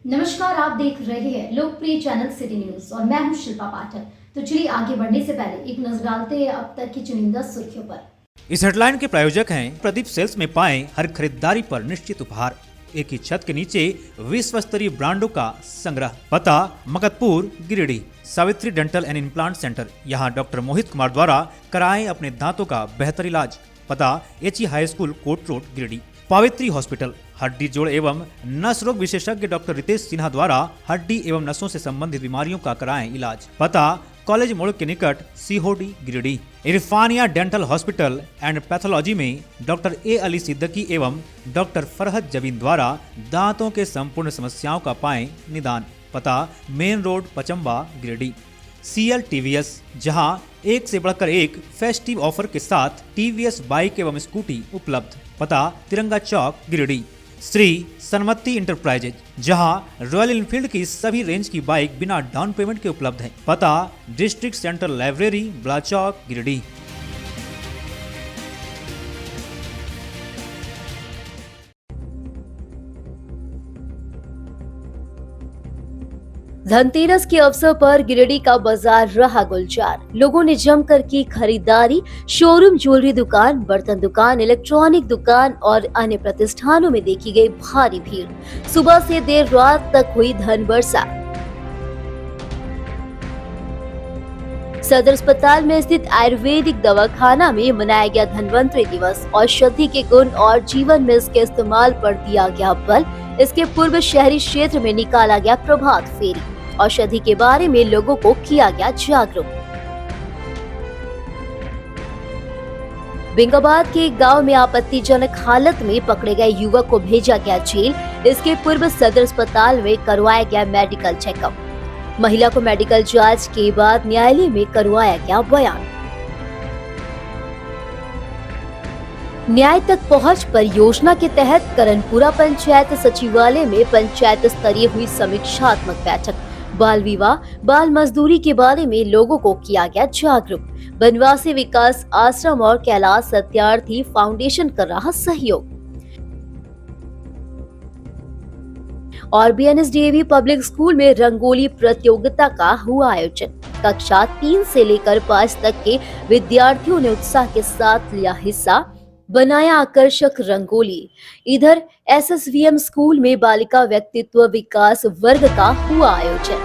नमस्कार, आप देख रहे हैं लोकप्रिय चैनल सिटी न्यूज और मैं हूं शिल्पा पाठक। तो चलिए आगे बढ़ने से पहले एक नजर डालते हैं अब तक की चुनिंदा सुर्खियों पर। इस हेडलाइन के प्रायोजक हैं प्रदीप सेल्स में पाएं हर खरीदारी पर निश्चित उपहार। एक ही छत के नीचे विश्व स्तरीय ब्रांडों का संग्रह। पता Maktapur Giridih. Savitri dental and implant centre, यहाँ डॉक्टर मोहित कुमार द्वारा कराएं अपने दांतों का बेहतर इलाज। पता HE high school Kot road Giridih. Pavitri hospital, हड्डी जोड़ एवं नस रोग विशेषज्ञ डॉक्टर रितेश सिन्हा द्वारा हड्डी एवं नसों से संबंधित बीमारियों का कराएं इलाज। पता कॉलेज मोड़ के निकट Sihodih Giridih. Irfania dental hospital and pathology में डॉक्टर ए अली सिद्दीकी एवं डॉक्टर फरहत जबीन द्वारा दांतों के संपूर्ण समस्याओं का पाएं निदान। पता main road Pachamba Giridih. CL TVS, जहां एक से बढ़कर एक फेस्टिव ऑफर के साथ TVS बाइक एवं स्कूटी उपलब्ध। पता तिरंगा चौक गिरिडीह। श्री सन्मति इंटरप्राइजेज, जहां रॉयल एनफील्ड की सभी रेंज की बाइक बिना डाउन पेमेंट के उपलब्ध है। पता डिस्ट्रिक्ट सेंटर लाइब्रेरी बड़ा चौक गिरिडीह। धनतेरस के अवसर पर गिरिडीह का बाजार रहा गुलजार। लोगों ने जमकर की खरीदारी। शोरूम, ज्वेलरी दुकान, बर्तन दुकान, इलेक्ट्रॉनिक दुकान और अन्य प्रतिष्ठानों में देखी गई भारी भीड़। सुबह से देर रात तक हुई धन वर्षा। सदर अस्पताल में स्थित आयुर्वेदिक दवाखाना में मनाया गया धन्वंतरि दिवस। औषधि के गुण और जीवन में इसके इस्तेमाल पर दिया गया बल। इसके पूर्व शहरी क्षेत्र में निकाला गया प्रभात फेरी। औषधि के बारे में लोगों को किया गया जागरूक। बिंगाबाद के एक गांव में आपत्तिजनक हालत में पकड़े गए युवक को भेजा गया जेल। इसके पूर्व सदर अस्पताल में करवाया गया मेडिकल चेकअप। महिला को मेडिकल जांच के बाद न्यायालय में करवाया गया बयान। न्याय तक पहुंच परियोजना के तहत करनपुरा पंचायत सचिवालय में पंचायत स्तरीय हुई समीक्षात्मक बैठक। बाल विवाह, बाल मजदूरी के बारे में लोगों को किया गया जागरूक। बनवासी विकास आश्रम और कैलाश सत्यार्थी फाउंडेशन कर रहा सहयोग। और BNSDAV पब्लिक स्कूल में रंगोली प्रतियोगिता का हुआ आयोजन। कक्षा 3 से लेकर 5 तक के विद्यार्थियों ने उत्साह के साथ लिया हिस्सा, बनाया आकर्षक रंगोली। इधर SSVM स्कूल में बालिका व्यक्तित्व विकास वर्ग का हुआ आयोजन।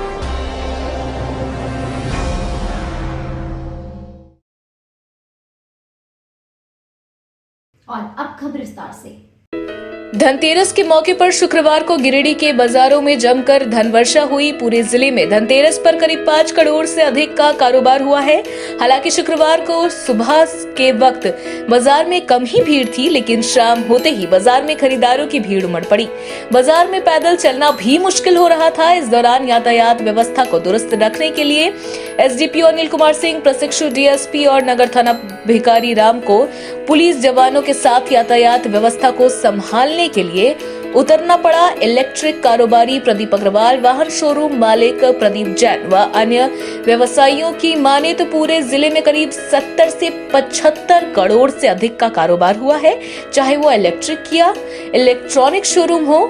और अब खबर विस्तार से। धनतेरस के मौके पर शुक्रवार को गिरिडीह के बाजारों में जमकर धनवर्षा हुई। पूरे जिले में धनतेरस पर करीब 5 करोड़ से अधिक का कारोबार हुआ है। हालांकि शुक्रवार को सुबह के वक्त बाजार में कम ही भीड़ थी, लेकिन शाम होते ही बाजार में खरीदारों की भीड़ उमड़ पड़ी। बाजार में पैदल चलना भी मुश्किल हो रहा था। इस दौरान यातायात व्यवस्था को दुरुस्त रखने के लिए SDPO अनिल कुमार सिंह, प्रशिक्षु DSP और नगर थाना भिखारी राम को पुलिस जवानों के साथ यातायात व्यवस्था को संभालने के लिए उतरना पड़ा। इलेक्ट्रिक कारोबारी प्रदीप अग्रवाल, वाहन शोरूम मालिक प्रदीप जैन व अन्य व्यवसायियों की माने तो पूरे जिले में करीब 70 से 75 करोड़ से अधिक का कारोबार हुआ है। चाहे वो इलेक्ट्रिक या इलेक्ट्रॉनिक शोरूम हो,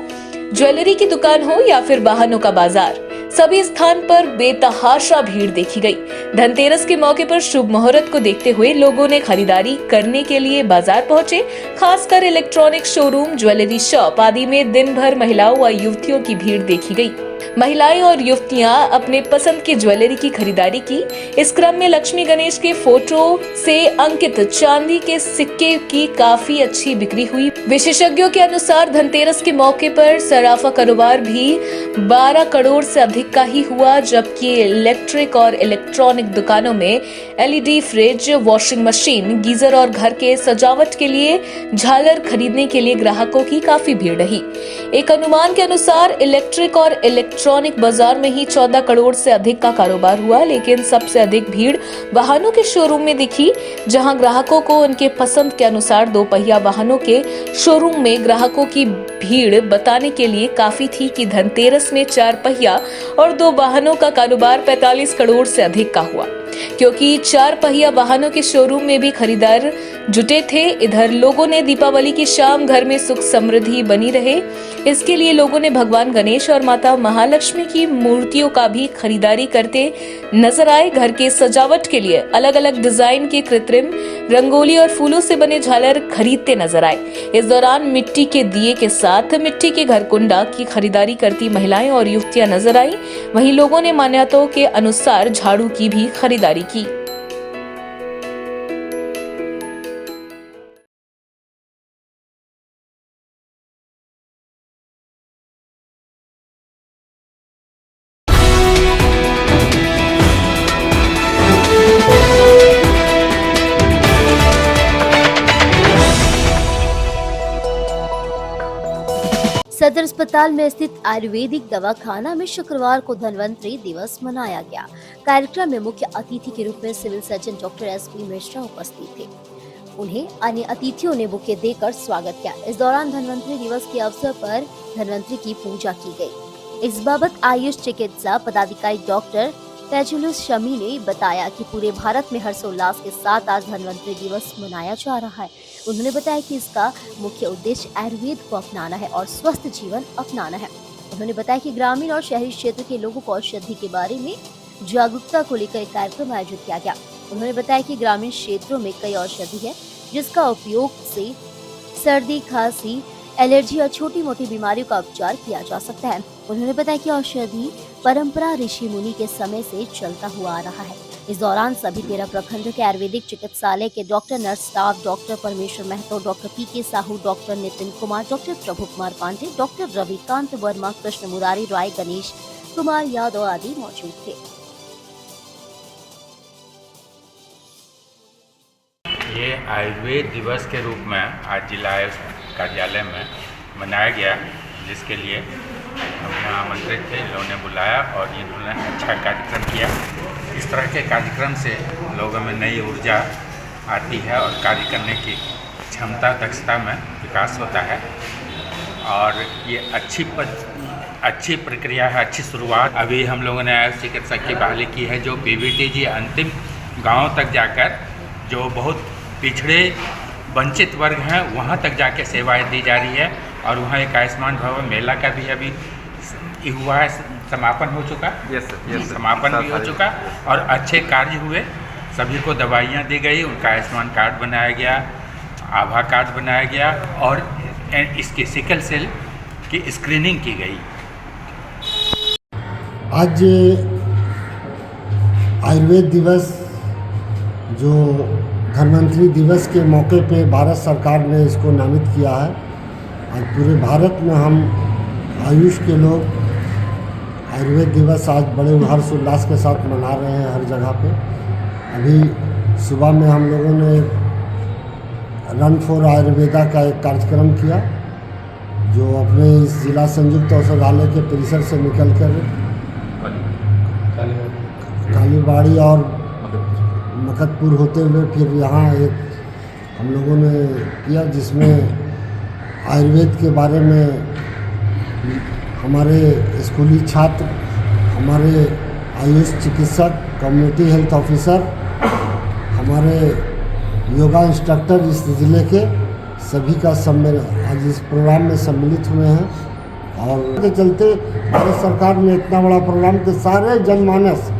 ज्वेलरी की दुकान हो या फिर वाहनों का बाजार, सभी स्थान पर बेतहाशा भीड़ देखी गई। धनतेरस के मौके पर शुभ मुहूर्त को देखते हुए लोगों ने खरीदारी करने के लिए बाजार पहुंचे। खासकर इलेक्ट्रॉनिक शोरूम, ज्वेलरी शॉप आदि में दिन भर महिलाओं व युवतियों की भीड़ देखी गई। महिलाएं और युवतियां अपने पसंद की ज्वेलरी की खरीदारी की। इस क्रम में लक्ष्मी गणेश के फोटो से अंकित चांदी के सिक्के की काफी अच्छी बिक्री हुई। विशेषज्ञों के अनुसार धनतेरस के मौके पर सराफा कारोबार भी 12 करोड़ से अधिक का ही हुआ, जबकि इलेक्ट्रिक और इलेक्ट्रॉनिक दुकानों में LED fridge, washing machine, geyser और घर के सजावट के लिए झालर खरीदने के लिए ग्राहकों की काफी भीड़ रही। एक अनुमान के अनुसार इलेक्ट्रिक और इलेक्ट्रॉनिक बाजार में ही 14 करोड़ से अधिक का कारोबार हुआ, लेकिन सबसे अधिक भीड़ वाहनों के शोरूम में दिखी, जहां ग्राहकों को उनके पसंद के अनुसार 2 पहिया वाहनों के शोरूम में ग्राहकों की भीड़ बताने के लिए काफी थी कि धनतेरस में 4 पहिया और 2 वाहनों का कारोबार 45 करोड़ से अधिक का हुआ, क्योंकि 4 पहिया वाहनों के शोरूम में भी खरीदार जुटे थे। इधर लोगों ने दीपावली की शाम घर में सुख समृद्धि बनी रहे, इसके लिए लोगों ने भगवान गणेश और माता महालक्ष्मी की मूर्तियों का भी खरीदारी करते नजर आए। घर के सजावट के लिए अलग अलग डिजाइन के कृत्रिम रंगोली और फूलों से बने झालर खरीदते नजर आए। इस दौरान मिट्टी के दिए के साथ मिट्टी के घरकुंडा की खरीदारी करती महिलाएं और युवतियां नजर आई। वहीं लोगों ने मान्यताओं के अनुसार झाड़ू की भी खरीदारी की। सदर अस्पताल में स्थित आयुर्वेदिक दवाखाना में शुक्रवार को धन्वंतरि दिवस मनाया गया। कार्यक्रम में मुख्य अतिथि के रूप में civil surgeon doctor SP Mishra उपस्थित थे। उन्हें अन्य अतिथियों ने बुके देकर स्वागत किया। इस दौरान धन्वंतरि दिवस के अवसर पर धन्वंतरि की पूजा की गई। इस बाबत आयुष चिकित्सा पदाधिकारी डॉक्टर तेजुलुस शमी ने बताया कि पूरे भारत में हर्षोल्लास के साथ आज धन्वंतरि दिवस मनाया जा रहा है। उन्होंने बताया कि इसका मुख्य उद्देश्य आयुर्वेद को अपनाना है और स्वस्थ जीवन अपनाना है। उन्होंने बताया कि ग्रामीण और शहरी क्षेत्र के लोगों को औषधि के बारे में जागरूकता को लेकर एक कार्यक्रम आयोजित किया गया। उन्होंने बताया कि ग्रामीण क्षेत्रों में कई औषधि है जिसका उपयोग से सर्दी, खांसी, एलर्जी और छोटी मोटी बीमारियों का उपचार किया जा सकता है। उन्होंने बताया कि औषधि परंपरा ऋषि मुनि के समय से चलता हुआ आ रहा है। इस दौरान सभी 13 प्रखंडों के आयुर्वेदिक चिकित्सालय के डॉक्टर, नर्स स्टाफ, डॉक्टर परमेश्वर महतो, डॉक्टर पीके साहू, डॉक्टर नितिन कुमार, डॉक्टर प्रभु कुमार पांडे, डॉक्टर रविकांत वर्मा, कृष्ण मुरारी राय, गणेश कुमार यादव आदि मौजूद थे। ये आयुर्वेद दिवस के रूप में आज जिला आयुष कार्यालय में मनाया गया, जिसके लिए हम यहाँ आमंत्रित थे। लोगों ने बुलाया और इन्होंने अच्छा कार्यक्रम किया। इस तरह के कार्यक्रम से लोगों में नई ऊर्जा आती है और कार्य करने की क्षमता, दक्षता में विकास होता है और ये अच्छी प्रक्रिया है, अच्छी शुरुआत। अभी हम लोगों ने आयुष चिकित्सक की बहाली की है, जो पीवीटीजी अंतिम गाँव तक जाकर, जो बहुत पिछड़े वंचित वर्ग हैं, वहाँ तक जाके सेवाएं दी जा रही है। और वहाँ एक आयुष्मान भवन मेला का भी अभी हुआ है, समापन हो चुका। यस, समापन भी हो चुका और अच्छे कार्य हुए। सभी को दवाइयाँ दी गई, उनका आयुष्मान कार्ड बनाया गया, आभा कार्ड बनाया गया और इसकी सिकल सेल की स्क्रीनिंग की गई। आज आयुर्वेद दिवस, जो धन्वंतरि दिवस के मौके पे भारत सरकार ने इसको नामित किया है। आज पूरे भारत में हम आयुष के लोग आयुर्वेद दिवस आज बड़े हर्षोल्लास के साथ मना रहे हैं हर जगह पे। अभी सुबह में हम लोगों ने रन फॉर आयुर्वेदा का एक कार्यक्रम किया, जो अपने इस जिला संयुक्त औषधालय के परिसर से निकलकर कालीबाड़ी और मकतपुर होते हुए फिर यहाँ एक हम लोगों ने किया, जिसमें आयुर्वेद के बारे में हमारे स्कूली छात्र, हमारे आयुष चिकित्सक, कम्युनिटी हेल्थ ऑफिसर, हमारे योगा इंस्ट्रक्टर इस ज़िले के सभी का सम्मेलन आज इस प्रोग्राम में सम्मिलित हुए हैं। और के चलते भारत सरकार ने इतना बड़ा प्रोग्राम के सारे जनमानस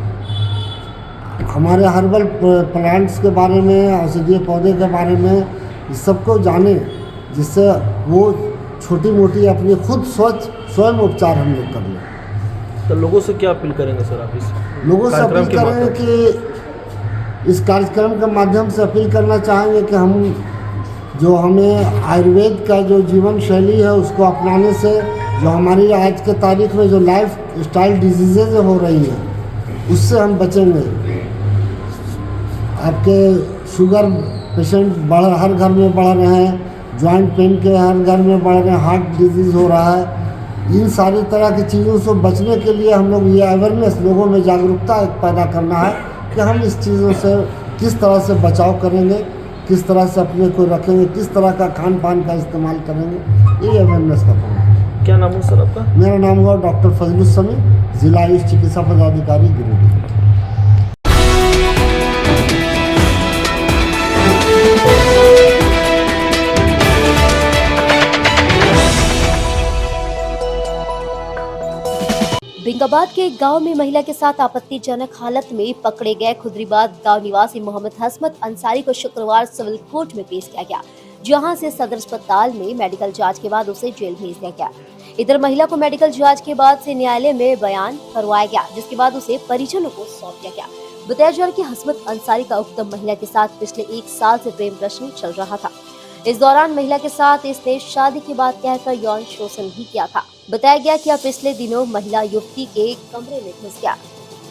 हमारे हर्बल प्लांट्स के बारे में, औषधीय पौधे के बारे में इस सबको जाने, जिससे वो छोटी मोटी अपनी खुद स्वयं उपचार हम लोग कर लें। तो लोगों से क्या अपील करेंगे सर आप? इस लोगों से अपील करेंगे कि इस कार्यक्रम के माध्यम से अपील करना चाहेंगे कि हमें आयुर्वेद का जो जीवन शैली है उसको अपनाने से जो हमारी आज के तारीख में जो लाइफ स्टाइल डिजीज़ेज हो रही हैं उससे हम बचेंगे। आपके शुगर पेशेंट हर घर में बढ़ रहे हैं, जॉइंट पेन के हर घर में बढ़ रहे हैं, हार्ट डिजीज़ हो रहा है। इन सारी तरह की चीज़ों से बचने के लिए हम लोग ये अवेयरनेस, लोगों में जागरूकता पैदा करना है कि हम इस चीज़ों से किस तरह से बचाव करेंगे, किस तरह से अपने को रखेंगे, किस तरह का खान पान का इस्तेमाल करेंगे। ये अवेयरनेस का काम है। क्या नाम है सर आपका? मेरा नाम हुआ डॉक्टर फजलुस समी, जिला आयुष चिकित्सा पदाधिकारी गिरिडीह। भिंगाबाद के एक गांव में महिला के साथ आपत्तिजनक हालत में पकड़े गए खुदरीबाद गांव निवासी मोहम्मद हसमत अंसारी को शुक्रवार सिविल कोर्ट में पेश किया गया, जहां से सदर अस्पताल में मेडिकल जांच के बाद उसे जेल भेज दिया गया। इधर महिला को मेडिकल जांच के बाद से न्यायालय में बयान करवाया गया, जिसके बाद उसे परिजनों को सौंप दिया गया। बताया जा रहा है कि हसमत अंसारी का उक्त महिला के साथ पिछले 1 साल से प्रेम प्रश्न चल रहा था। इस दौरान महिला के साथ इसने शादी की बात कहकर यौन शोषण भी किया था। बताया गया कि पिछले दिनों महिला युवती के कमरे में घुस गया,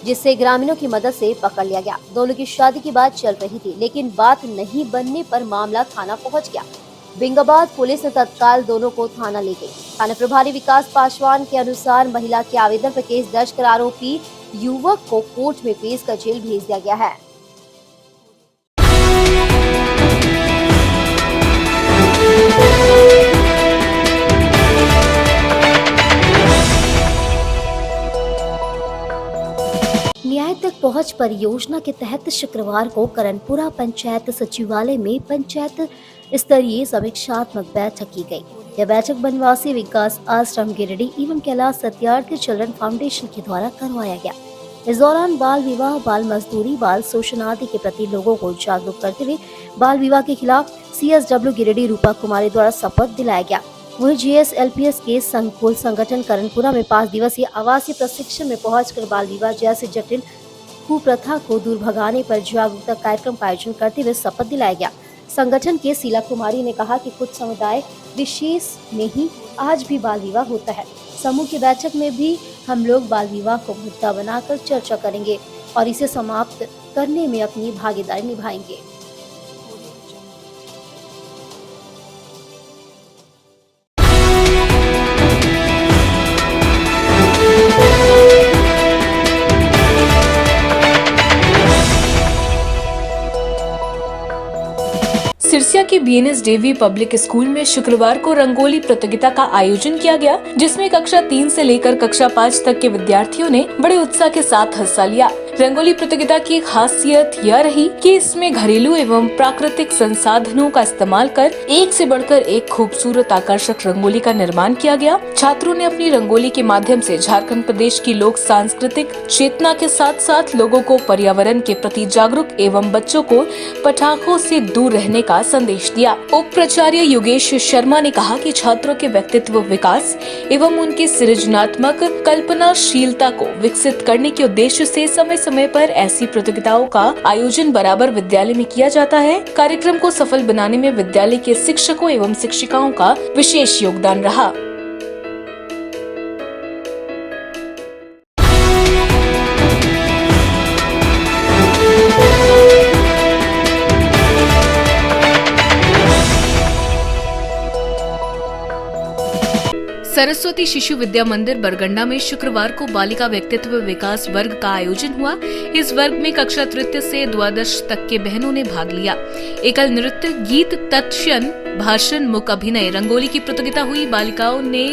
जिससे ग्रामीणों की मदद से पकड़ लिया गया। दोनों की शादी की बात चल रही थी, लेकिन बात नहीं बनने पर मामला थाना पहुंच गया। भिंगाबाद पुलिस ने तत्काल दोनों को थाना ले गई। थाना प्रभारी विकास पासवान के अनुसार महिला के आवेदन पर केस दर्ज कर आरोपी युवक को कोर्ट में पेश कर जेल भेज दिया गया है। न्याय तक पहुंच परियोजना के तहत शुक्रवार को करनपुरा पंचायत सचिवालय में पंचायत स्तरीय समीक्षात्मक बैठक की गई। यह बैठक बनवासी विकास आश्रम गिरिडीह एवं कैलाश सत्यार्थी चिल्ड्रन फाउंडेशन के द्वारा करवाया गया। इस दौरान बाल विवाह, बाल मजदूरी, बाल शोषण आदि के प्रति लोगों को जागरूक करते हुए बाल विवाह के खिलाफ CSW गिरिडीह रूपा कुमारी द्वारा शपथ दिलाया गया। वहीं GSLPS के संकुल संगठन करनपुरा में 5 दिवसीय आवासीय प्रशिक्षण में पहुंचकर बाल विवाह जैसे जटिल कुप्रथा को दूर भगाने पर जागरूकता कार्यक्रम का आयोजन करते हुए शपथ दिलाया गया। संगठन के शीला कुमारी ने कहा कि कुछ समुदाय विशेष में ही आज भी बाल विवाह होता है। समूह की बैठक में भी हम लोग बाल विवाह को मुद्दा बनाकर चर्चा करेंगे और इसे समाप्त करने में अपनी भागीदारी निभाएंगे। सिरसिया के BNSDAV पब्लिक स्कूल में शुक्रवार को रंगोली प्रतियोगिता का आयोजन किया गया, जिसमें कक्षा 3 से लेकर कक्षा 5 तक के विद्यार्थियों ने बड़े उत्साह के साथ हिस्सा लिया। रंगोली प्रतियोगिता की खासियत यह रही कि इसमें घरेलू एवं प्राकृतिक संसाधनों का इस्तेमाल कर एक से बढ़कर एक खूबसूरत आकर्षक रंगोली का निर्माण किया गया। छात्रों ने अपनी रंगोली के माध्यम से झारखंड प्रदेश की लोक सांस्कृतिक चेतना के साथ साथ लोगों को पर्यावरण के प्रति जागरूक एवं बच्चों को पटाखों से दूर रहने का संदेश दिया। उप प्राचार्य योगेश शर्मा ने कहा कि छात्रों के व्यक्तित्व विकास एवं उनकी सृजनात्मक कल्पनाशीलता को विकसित करने के उद्देश्य से समय समय पर ऐसी प्रतियोगिताओं का आयोजन बराबर विद्यालय में किया जाता है। कार्यक्रम को सफल बनाने में विद्यालय के शिक्षकों एवं शिक्षिकाओं का विशेष योगदान रहा। सरस्वती शिशु विद्या मंदिर बरगंडा में शुक्रवार को बालिका व्यक्तित्व विकास वर्ग का आयोजन हुआ। इस वर्ग में कक्षा तृतीय से द्वादश तक के बहनों ने भाग लिया। एकल नृत्य, गीत, तत्क्षण, भाषण, मुख अभिनय, रंगोली की प्रतियोगिता हुई। बालिकाओं ने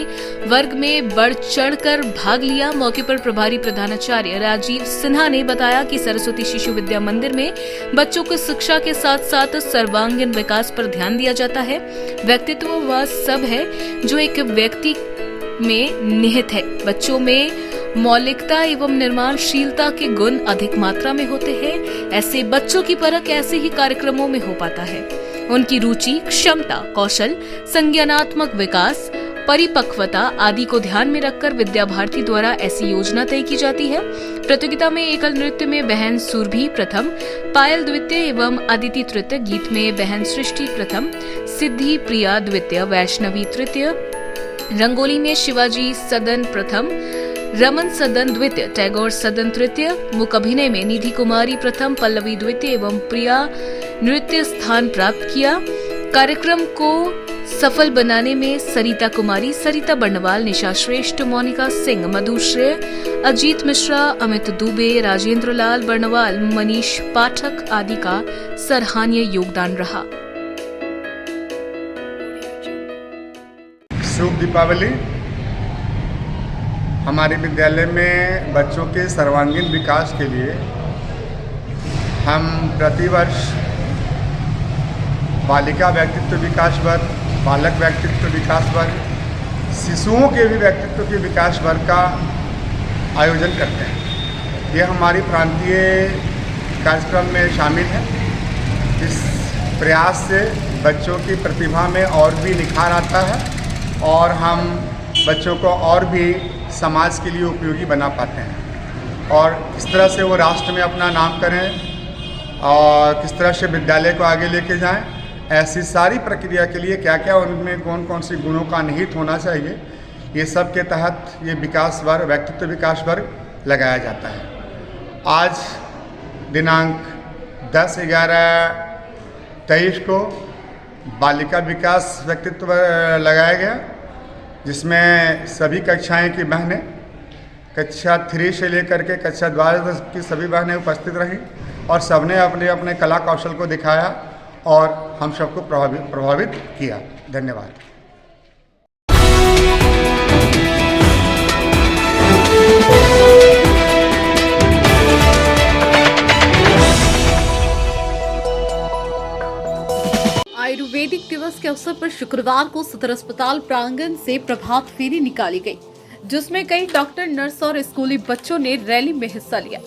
वर्ग में बढ़ चढ़कर भाग लिया। मौके पर प्रभारी प्रधानाचार्य राजीव सिन्हा ने बताया कि सरस्वती शिशु विद्या मंदिर में बच्चों को शिक्षा के साथ साथ सर्वांगीण विकास पर ध्यान दिया जाता है। व्यक्तित्व वह सब है जो एक व्यक्ति में निहित है। बच्चों में मौलिकता एवं निर्माणशीलता के गुण अधिक मात्रा में होते हैं। ऐसे बच्चों की परख ऐसे ही कार्यक्रमों में हो पाता है। उनकी रुचि, क्षमता, कौशल, संज्ञानात्मक विकास, परिपक्वता आदि को ध्यान में रखकर विद्या भारती द्वारा ऐसी योजना तय की जाती है। प्रतियोगिता में एकल नृत्य में बहन सुरभि प्रथम, पायल द्वितीय एवं अदिति तृतीय, गीत में बहन सृष्टि प्रथम, सिद्धि प्रिया द्वितीय, वैष्णवी तृतीय, रंगोली में शिवाजी सदन प्रथम, रमन सदन द्वितीय, टैगोर सदन तृतीय, मुख अभिनय में निधि कुमारी प्रथम, पल्लवी द्वितीय एवं प्रिया नृत्य स्थान प्राप्त किया। कार्यक्रम को सफल बनाने में सरिता कुमारी, सरिता बर्णवाल, निशा श्रेष्ठ, मोनिका सिंह, मधुश्रेय, अजीत मिश्रा, अमित दुबे, राजेंद्र लाल बर्णवाल, मनीष पाठक आदि का सराहनीय योगदान रहा। शुभ दीपावली। हमारे विद्यालय में बच्चों के सर्वांगीण विकास के लिए हम प्रतिवर्ष बालिका व्यक्तित्व विकास वर्ग, बालक व्यक्तित्व विकास वर्ग, शिशुओं के भी व्यक्तित्व के विकास वर्ग का आयोजन करते हैं। ये हमारी प्रांतीय कार्यक्रम में शामिल है। इस प्रयास से बच्चों की प्रतिभा में और भी निखार आता है और हम बच्चों को और भी समाज के लिए उपयोगी बना पाते हैं और किस तरह से वो राष्ट्र में अपना नाम करें और किस तरह से विद्यालय को आगे लेके जाएं, ऐसी सारी प्रक्रिया के लिए क्या क्या उनमें कौन कौन सी गुणों का निहित होना चाहिए, ये सब के तहत ये विकास वर्ग, व्यक्तित्व विकास वर्ग लगाया जाता है। आज दिनांक 10/11/23 को बालिका विकास व्यक्तित्व लगाया गया, जिसमें सभी कक्षाएं की बहनें, कक्षा 3 से लेकर के कक्षा 12 की सभी बहनें उपस्थित रहीं और सबने अपने अपने कला कौशल को दिखाया और हम सबको प्रभावित किया। धन्यवाद। आयुर्वेदिक दिवस के अवसर पर शुक्रवार को सदर अस्पताल प्रांगण से प्रभात फेरी निकाली गई, जिसमें कई डॉक्टर, नर्स और स्कूली बच्चों ने रैली में हिस्सा लिया।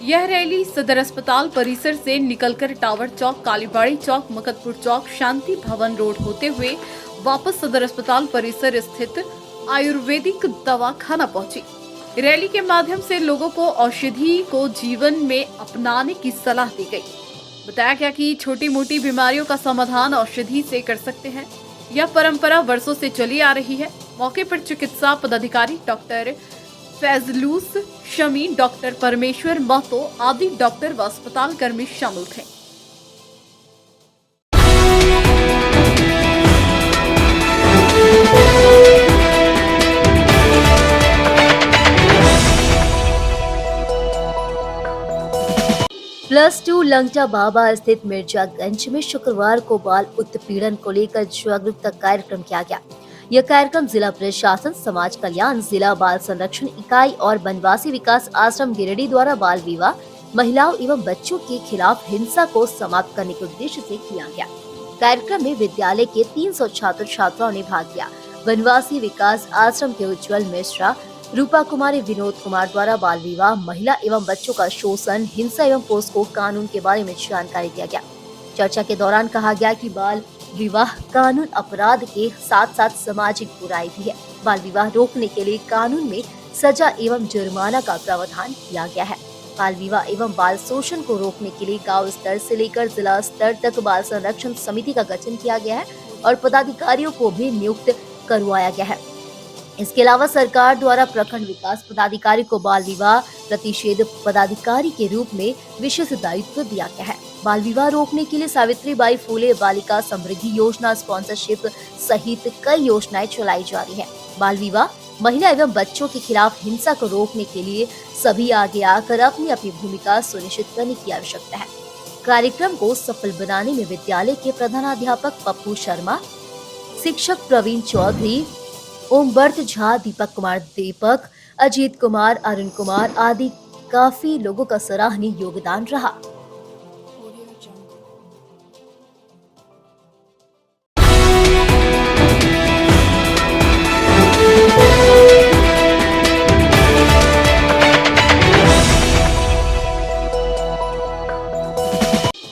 यह रैली सदर अस्पताल परिसर से निकलकर टावर चौक, कालीबाड़ी चौक, मकतपुर चौक, शांति भवन रोड होते हुए वापस सदर अस्पताल परिसर स्थित आयुर्वेदिक दवाखाना पहुंची। रैली के माध्यम से लोगों को औषधि को जीवन में अपनाने की सलाह दी गई। बताया गया कि छोटी मोटी बीमारियों का समाधान औषधि से कर सकते हैं। यह परंपरा वर्षों से चली आ रही है। मौके पर चिकित्सा पदाधिकारी डॉक्टर फैजलूस शमी, डॉक्टर परमेश्वर महतो आदि डॉक्टर व अस्पताल कर्मी शामिल थे। +2 लंगटा बाबा स्थित मिर्जागंज में शुक्रवार को बाल उत्पीड़न को लेकर जागरूकता कार्यक्रम किया गया। यह कार्यक्रम जिला प्रशासन, समाज कल्याण, जिला बाल संरक्षण इकाई और बनवासी विकास आश्रम गिरिडीह द्वारा बाल विवाह, महिलाओं एवं बच्चों के खिलाफ हिंसा को समाप्त करने के उद्देश्य से किया गया। कार्यक्रम में विद्यालय के 300 छात्र छात्राओं ने भाग लिया। बनवासी विकास आश्रम के उज्जवल मिश्रा, रूपा कुमारी, विनोद कुमार द्वारा बाल विवाह, महिला एवं बच्चों का शोषण, हिंसा एवं पोस्को कानून के बारे में जानकारी दिया गया। चर्चा के दौरान कहा गया कि बाल विवाह कानून अपराध के साथ साथ सामाजिक बुराई भी है। बाल विवाह रोकने के लिए कानून में सजा एवं जुर्माना का प्रावधान किया गया है। बाल विवाह एवं बाल शोषण को रोकने के लिए गांव स्तर से लेकर जिला स्तर तक बाल संरक्षण समिति का गठन किया गया है और पदाधिकारियों को भी नियुक्त करवाया गया है। इसके अलावा सरकार द्वारा प्रखंड विकास पदाधिकारी को बाल विवाह प्रतिषेध पदाधिकारी के रूप में विशेष दायित्व दिया गया है। बाल विवाह रोकने के लिए सावित्रीबाई फूले बालिका समृद्धि योजना, स्पॉन्सरशिप सहित कई योजनाएं चलाई जा रही है। बाल विवाह, महिला एवं बच्चों के खिलाफ हिंसा को रोकने के लिए सभी आगे आकर अपनी अपनी भूमिका सुनिश्चित करने की आवश्यकता है। कार्यक्रम को सफल बनाने में विद्यालय के प्रधानाध्यापक पप्पू शर्मा, शिक्षक प्रवीण चौधरी, ओमबर्त झा, दीपक कुमार दीपक, अजीत कुमार, अरुण कुमार आदि काफी लोगों का सराहनीय योगदान रहा।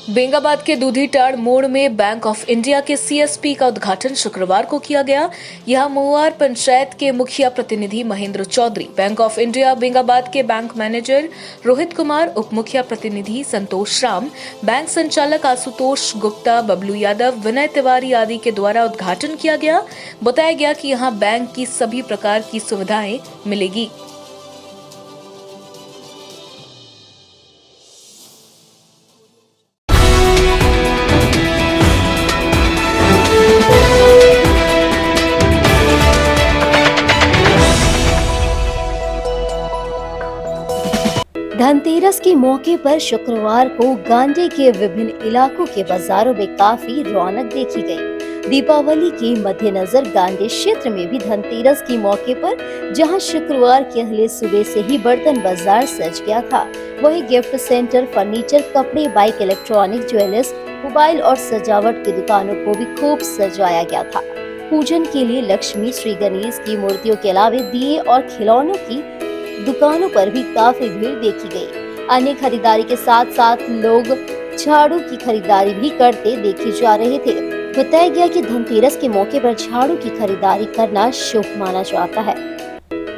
बेंगाबाद के दूधीटाड़ मोड़ में बैंक ऑफ इंडिया के सीएसपी का उद्घाटन शुक्रवार को किया गया। यहां मुआर पंचायत के मुखिया प्रतिनिधि Mahendra Chaudhary, bank of India Bengabad के बैंक मैनेजर रोहित कुमार, उप मुखिया प्रतिनिधि संतोष राम, बैंक संचालक आशुतोष गुप्ता, बबलू यादव, विनय तिवारी आदि के द्वारा उद्घाटन किया गया। बताया गया कि यहां बैंक की सभी प्रकार की सुविधाएं मिलेगी। धनतेरस के मौके पर शुक्रवार को गांधी के विभिन्न इलाकों के बाजारों में काफी रौनक देखी गई। दीपावली के मद्देनजर गांधी क्षेत्र में भी धनतेरस के मौके पर जहां शुक्रवार के अगले सुबह से ही बर्तन बाजार सज गया था, वहीं गिफ्ट सेंटर, फर्नीचर, कपड़े, बाइक, इलेक्ट्रॉनिक, ज्वेलर्स, मोबाइल और सजावट की दुकानों को भी खूब सजाया गया था। पूजन के लिए लक्ष्मी, श्री गणेश की मूर्तियों के अलावा दिए और खिलौनों की दुकानों पर भी काफी भीड़ देखी गई। अन्य खरीदारी के साथ साथ लोग झाड़ू की खरीदारी भी करते देखे जा रहे थे। बताया गया कि धनतेरस के मौके पर झाड़ू की खरीदारी करना शुभ माना जाता है।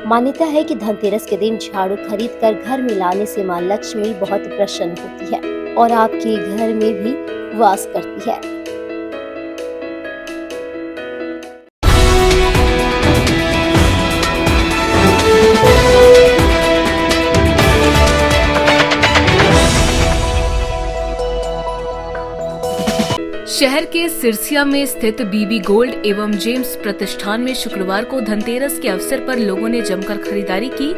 मान्यता है कि धनतेरस के दिन झाड़ू खरीद कर घर में लाने से मां लक्ष्मी बहुत प्रसन्न होती है और आपके घर में भी वास करती है। शहर के सिरसिया में स्थित बीबी गोल्ड एवं जेम्स प्रतिष्ठान में शुक्रवार को धनतेरस के अवसर पर लोगों ने जमकर खरीदारी की।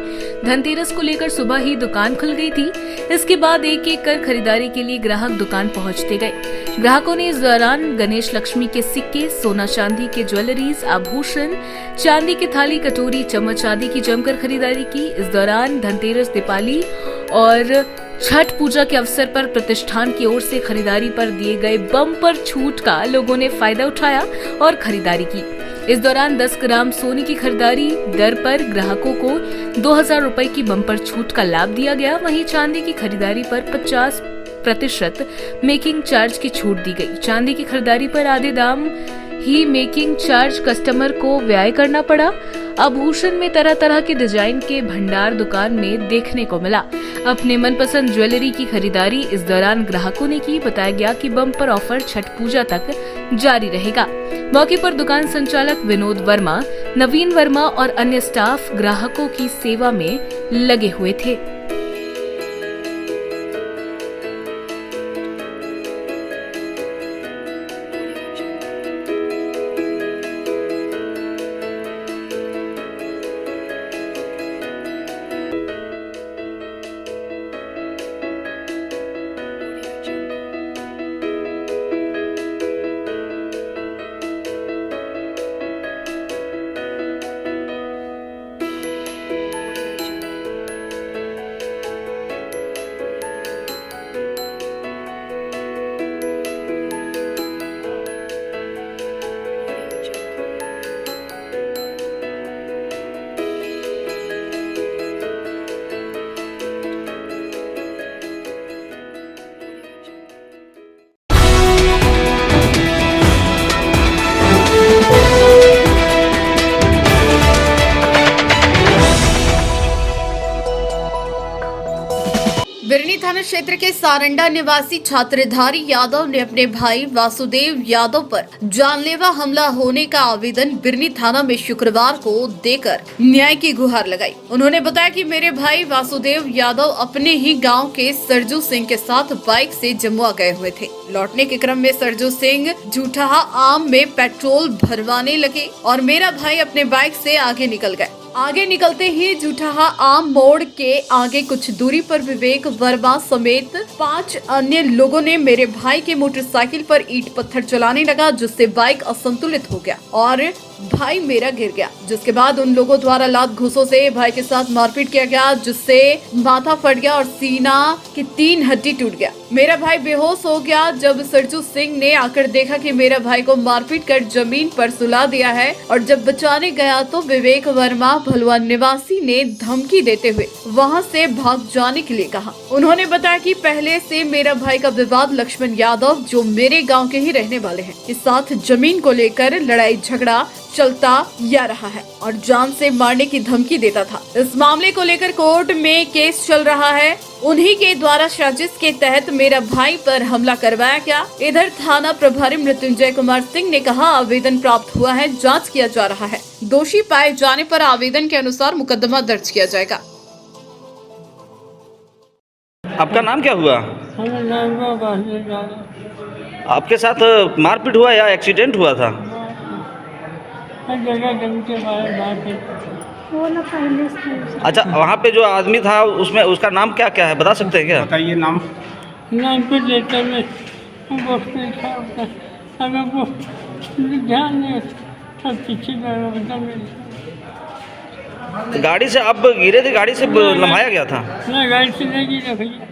धनतेरस को लेकर सुबह ही दुकान खुल गई थी। इसके बाद एक एक कर खरीदारी के लिए ग्राहक दुकान पहुंचते गए। ग्राहकों ने इस दौरान गणेश लक्ष्मी के सिक्के, सोना चांदी के ज्वेलरीज, आभूषण, चांदी की थाली, कटोरी, चम्मच आदि की जमकर खरीदारी की। इस दौरान धनतेरस, दीपावली और छठ पूजा के अवसर पर प्रतिष्ठान की ओर से खरीदारी पर दिए गए बम्पर छूट का लोगों ने फायदा उठाया और खरीदारी की। इस दौरान 10 ग्राम सोने की खरीदारी दर पर ग्राहकों को 2000 रुपए की बम्पर छूट का लाभ दिया गया। वहीं चांदी की खरीदारी पर 50% मेकिंग चार्ज की छूट दी गई। चांदी की खरीदारी पर आधे दाम ही मेकिंग चार्ज कस्टमर को व्यय करना पड़ा। आभूषण में तरह तरह के डिजाइन के भंडार दुकान में देखने को मिला। अपने मनपसंद ज्वेलरी की खरीदारी इस दौरान ग्राहकों ने की। बताया गया कि बम्पर ऑफर छठ पूजा तक जारी रहेगा। मौके पर दुकान संचालक विनोद वर्मा, नवीन वर्मा और अन्य स्टाफ ग्राहकों की सेवा में लगे हुए थे। बिरनी थाना क्षेत्र के सारंडा निवासी छात्रधारी यादव ने अपने भाई वासुदेव यादव पर जानलेवा हमला होने का आवेदन बिरनी थाना में शुक्रवार को देकर न्याय की गुहार लगाई। उन्होंने बताया कि मेरे भाई वासुदेव यादव अपने ही गांव के सरजू सिंह के साथ बाइक से जमुआ गए हुए थे। लौटने के क्रम में सरजू सिंह झूठाहा आम में पेट्रोल भरवाने लगे और मेरा भाई अपने बाइक से आगे निकल गए। आगे निकलते ही झूठाहा आम मोड़ के आगे कुछ दूरी पर विवेक वर्मा समेत 5 अन्य लोगों ने मेरे भाई के मोटरसाइकिल पर ईंट पत्थर चलाने लगा, जिससे बाइक असंतुलित हो गया और भाई मेरा गिर गया। जिसके बाद उन लोगों द्वारा लात घूंसों से भाई के साथ मारपीट किया गया, जिससे माथा फट गया और सीना की 3 हड्डी टूट गया। मेरा भाई बेहोश हो गया। जब सरजू सिंह ने आकर देखा कि मेरा भाई को मारपीट कर जमीन पर सुला दिया है और जब बचाने गया तो विवेक वर्मा भलवान निवासी ने धमकी देते हुए वहां से भाग जाने के लिए कहा। उन्होंने बताया कि पहले से मेरा भाई का विवाद लक्ष्मण यादव, जो मेरे गांव के ही रहने वाले हैं, के साथ जमीन को लेकर लड़ाई झगड़ा चलता या रहा है और जान से मारने की धमकी देता था। इस मामले को लेकर कोर्ट में केस चल रहा है। उन्हीं के द्वारा साजिश के तहत मेरा भाई पर हमला करवाया गया। इधर थाना प्रभारी मृत्युंजय कुमार सिंह ने कहा, आवेदन प्राप्त हुआ है, जांच किया जा रहा है। दोषी पाए जाने पर आवेदन के अनुसार मुकदमा दर्ज किया जाएगा। आपका नाम क्या हुआ? आपके साथ मारपीट हुआ या एक्सीडेंट हुआ था? अच्छा, वहाँ पे जो आदमी था उसमें उसका नाम क्या क्या है, बता सकते हैं क्या? बताइए नाम। नाम पे लेटर में हमें को ध्यान नहीं, सब पीछे गाड़ी से आप गिरे थे? गाड़ी से लम्हाया गया था? नहीं, गाड़ी से नहीं गिरा भैया।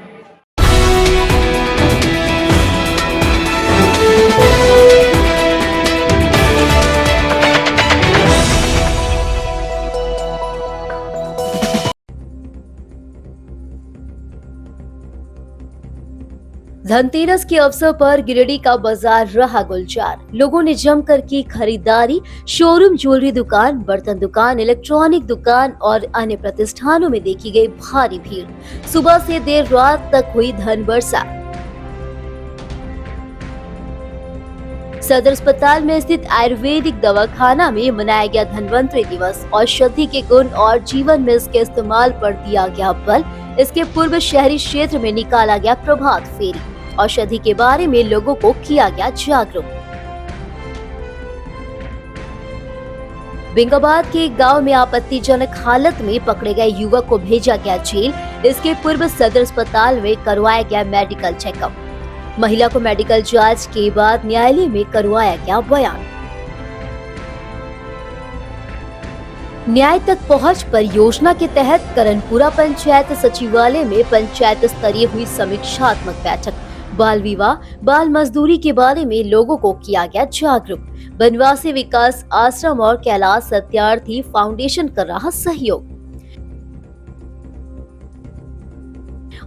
धनतेरस के अवसर पर गिरिडीह का बाजार रहा गुलजार। लोगों ने जमकर की खरीदारी। शोरूम, ज्वेलरी दुकान, बर्तन दुकान, इलेक्ट्रॉनिक दुकान और अन्य प्रतिष्ठानों में देखी गई भारी भीड़। सुबह से देर रात तक हुई धन वर्षा। सदर अस्पताल में स्थित आयुर्वेदिक दवाखाना में मनाया गया धन्वंतरि दिवस। औषधि के गुण और जीवन में इसके इस्तेमाल पर दिया गया बल। इसके पूर्व शहरी क्षेत्र में निकाला गया प्रभात फेरी। औषधि के बारे में लोगों को किया गया जागरूक। बिंगाबाद के एक गांव में आपत्तिजनक हालत में पकड़े गए युवक को भेजा गया जेल। इसके पूर्व सदर अस्पताल में करवाया गया मेडिकल चेकअप। महिला को मेडिकल जांच के बाद न्यायालय में करवाया गया बयान। न्याय तक पहुंच परियोजना के तहत करनपुरा पंचायत सचिवालय में पंचायत स्तरीय हुई समीक्षात्मक बैठक। बाल विवाह, बाल मजदूरी के बारे में लोगों को किया गया जागरूक। बनवासी विकास आश्रम और कैलाश सत्यार्थी फाउंडेशन कर रहा सहयोग।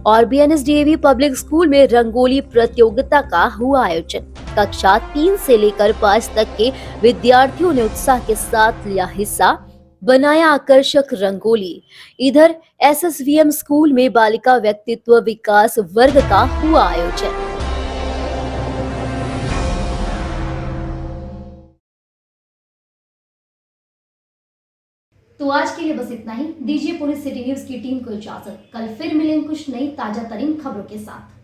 और BNSDAV पब्लिक स्कूल में रंगोली प्रतियोगिता का हुआ आयोजन। कक्षा 3 से लेकर 5 तक के विद्यार्थियों ने उत्साह के साथ लिया हिस्सा, बनाया आकर्षक रंगोली। इधर SSVM स्कूल में बालिका व्यक्तित्व विकास वर्ग का हुआ आयोजन। तो आज के लिए बस इतना ही। दीजिए पुणे सिटी न्यूज की टीम को इजाजत। कल फिर मिलेंगे कुछ नई ताजा तरीन खबरों के साथ।